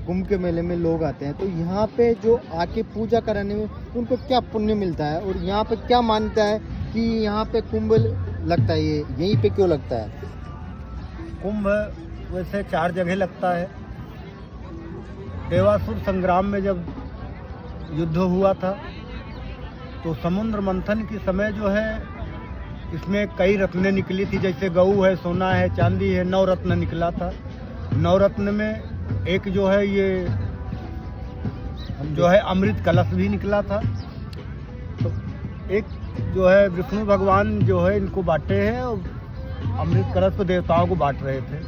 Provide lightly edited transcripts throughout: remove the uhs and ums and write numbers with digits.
कुंभ के मेले में लोग आते हैं तो यहाँ पे जो आके पूजा कराने में उनको क्या पुण्य मिलता है और यहाँ पे क्या मान्यता है कि यहाँ पे कुंभ लगता है, ये यहीं पे क्यों लगता है? कुंभ वैसे 4 जगह लगता है। देवासुर संग्राम में जब युद्ध हुआ था तो समुद्र मंथन के समय जो है इसमें कई रत्नें निकली थी, जैसे गऊ है, सोना है, चांदी है, 9 रत्न निकला था। 9 रत्न में एक जो है ये जो है अमृत कलश भी निकला था। तो एक जो है विष्णु भगवान जो है इनको बांटे हैं और अमृत कलश को देवताओं को बांट रहे थे,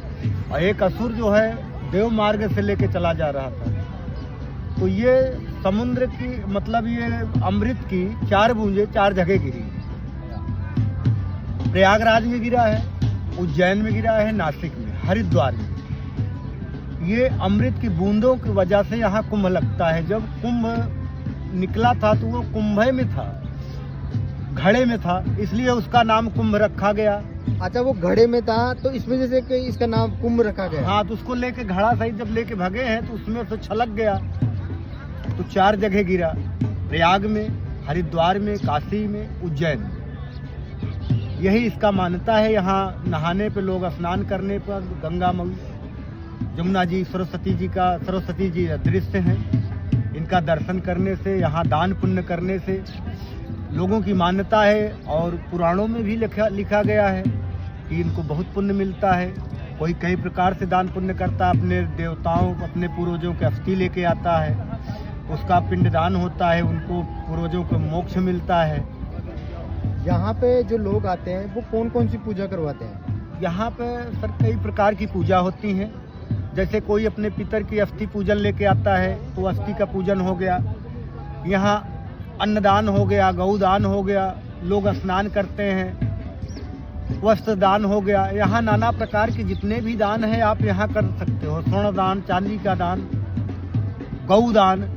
और एक असुर जो है देव मार्ग से लेके चला जा रहा था। तो ये समुद्र की मतलब ये अमृत की 4 बूंदें 4 जगह गिरी। प्रयागराज में गिरा है, उज्जैन में गिरा है, नासिक में, हरिद्वार में। ये अमृत की बूंदों की वजह से यहाँ कुंभ लगता है। जब कुंभ निकला था तो वो कुंभे में था, घड़े में था, इसलिए उसका नाम कुंभ रखा गया। अच्छा, वो घड़े में था तो इस वजह से कि इसका नाम कुंभ रखा गया? हाँ, तो उसको लेके घड़ा सहित जब लेके भागे हैं तो उसमें से छलक गया, तो 4 जगह गिरा, प्रयाग में, हरिद्वार में, काशी में, उज्जैन में। यही इसका मान्यता है। यहाँ नहाने पे लोग, स्नान करने पर गंगा मई, जमुना जी, सरस्वती जी दृश्य हैं। इनका दर्शन करने से, यहाँ दान पुण्य करने से लोगों की मान्यता है, और पुराणों में भी लिखा गया है कि इनको बहुत पुण्य मिलता है। कोई कई प्रकार से दान पुण्य करता है, अपने देवताओं, अपने पूर्वजों के अस्थि लेके आता है, उसका पिंडदान होता है, उनको पूर्वजों को मोक्ष मिलता है। यहाँ पे जो लोग आते हैं वो कौन कौन सी पूजा करवाते हैं? यहाँ पे सर कई प्रकार की पूजा होती हैं। जैसे कोई अपने पितर की अस्थि पूजन लेके आता है तो अस्थि का पूजन हो गया। यहाँ अन्नदान हो गया, गौदान हो गया, लोग स्नान करते हैं, वस्त्र दान हो गया। यहाँ नाना प्रकार के जितने भी दान हैं आप यहाँ कर सकते हो। स्वर्ण दान, चांदी का दान, गौदान,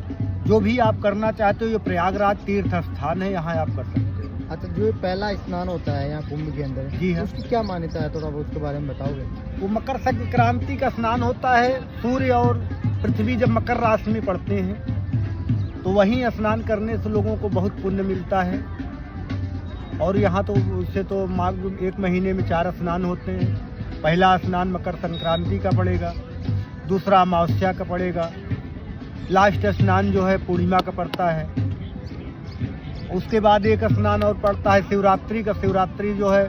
जो भी आप करना चाहते हो। ये प्रयागराज तीर्थ स्थान है, यहाँ आप कर सकते हो। अच्छा, जो ये पहला स्नान होता है यहाँ कुंभ के अंदर, जी हाँ, उसकी क्या मान्यता है, थोड़ा बहुत उसके बारे में बताओगे? वो मकर संक्रांति का स्नान होता है। सूर्य और पृथ्वी जब मकर राशि में पड़ते हैं तो वहीं स्नान करने से लोगों को बहुत पुण्य मिलता है। और यहाँ तो उससे तो माघ 1 महीने में 4 स्नान होते हैं। पहला स्नान मकर संक्रांति का पड़ेगा, दूसरा अमावस्या का पड़ेगा, लास्ट स्नान जो है पूर्णिमा का पड़ता है। उसके बाद एक स्नान और पड़ता है शिवरात्रि का। शिवरात्रि जो है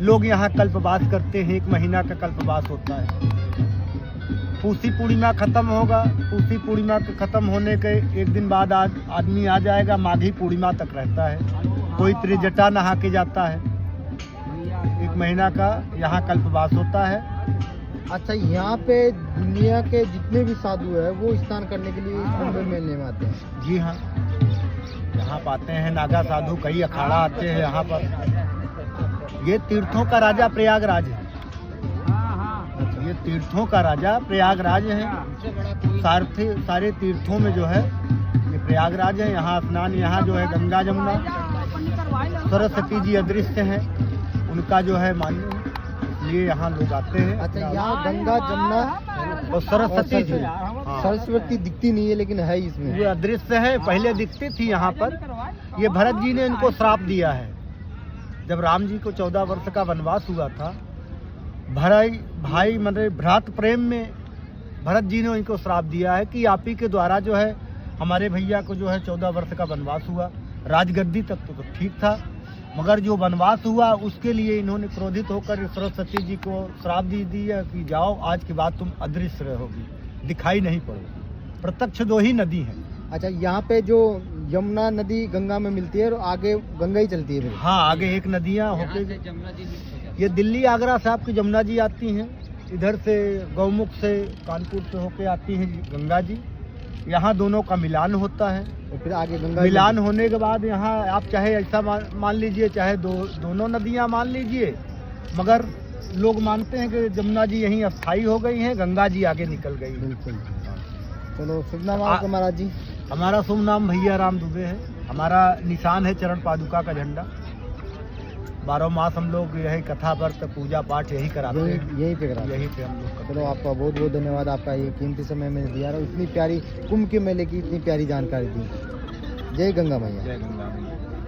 लोग यहाँ कल्पवास करते हैं, 1 महीना का कल्पवास होता है। पूसी पूर्णिमा खत्म होगा, पूसी पूर्णिमा के खत्म होने के 1 दिन बाद आदमी आ जाएगा, माघी पूर्णिमा तक रहता है। कोई त्रिजटा नहा के जाता है। 1 महीना का यहाँ कल्पवास होता है। अच्छा, यहाँ पे दुनिया के जितने भी साधु हैं वो स्नान करने के लिए कुंभ मेले में आते हैं? जी हाँ, यहाँ पाते हैं नागा साधु, कई अखाड़ा आते हैं यहाँ पर। ये तीर्थों का राजा प्रयागराज है। ये तीर्थों का राजा प्रयागराज है। सारे तीर्थों में जो है ये प्रयागराज है। यहाँ स्नान, यहाँ जो है गंगा जमुना, सरस्वती जी अदृश्य हैं, उनका जो है मान्य, इसलिए यहाँ लोग आते हैं। अच्छा, यहाँ गंगा जमुना और सरस्वती जी, सरस्वती दिखती नहीं है लेकिन है इसमें, ये अदृश्य है। पहले दिखती थी यहाँ पर। ये भरत जी ने इनको श्राप दिया है। जब राम जी को 14 वर्ष का वनवास हुआ था, भाई मतलब भ्रात प्रेम में भरत जी ने इनको श्राप दिया है कि आप ही के द्वारा जो है हमारे भैया को जो है 14 वर्ष का वनवास हुआ। राजगद्दी तक तो ठीक था, मगर जो वनवास हुआ उसके लिए इन्होंने क्रोधित होकर सरस्वती जी को श्राप दी है कि जाओ, आज के बाद तुम अदृश्य रहोगी, दिखाई नहीं पड़ोगी। प्रत्यक्ष 2 ही नदी हैं। अच्छा, यहाँ पे जो यमुना नदी गंगा में मिलती है और आगे गंगा ही चलती है? हाँ, आगे एक नदियाँ होके ये दिल्ली आगरा से आपकी जमुना जी आती हैं, इधर से गौमुख से कानपुर से होके आती हैं गंगा जी। यहाँ दोनों का मिलान होता है और फिर आगे गंगा मिलान होने के बाद यहाँ आप चाहे ऐसा मान लीजिए, चाहे दोनों नदियाँ मान लीजिए, मगर लोग मानते हैं कि जमुना जी यहीं अस्थायी हो गई हैं, गंगा जी आगे निकल गई। बिल्कुल। चलो, शुभ नाम आपका महाराज जी? हमारा शुभ नाम भैया राम दुबे है। हमारा निशान है चरण पादुका का झंडा। 12 मास हम लोग यही कथा व्रत पूजा पाठ यही कराते हैं, यहीं पे करा यहीं पे हम लोग करते चलो आपका बहुत बहुत धन्यवाद, आपका ये कीमती समय मैंने दिया और इतनी प्यारी कुंभ के मेले की इतनी प्यारी जानकारी दी। जय गंगा मैया। हैं। जय गंगा मैया।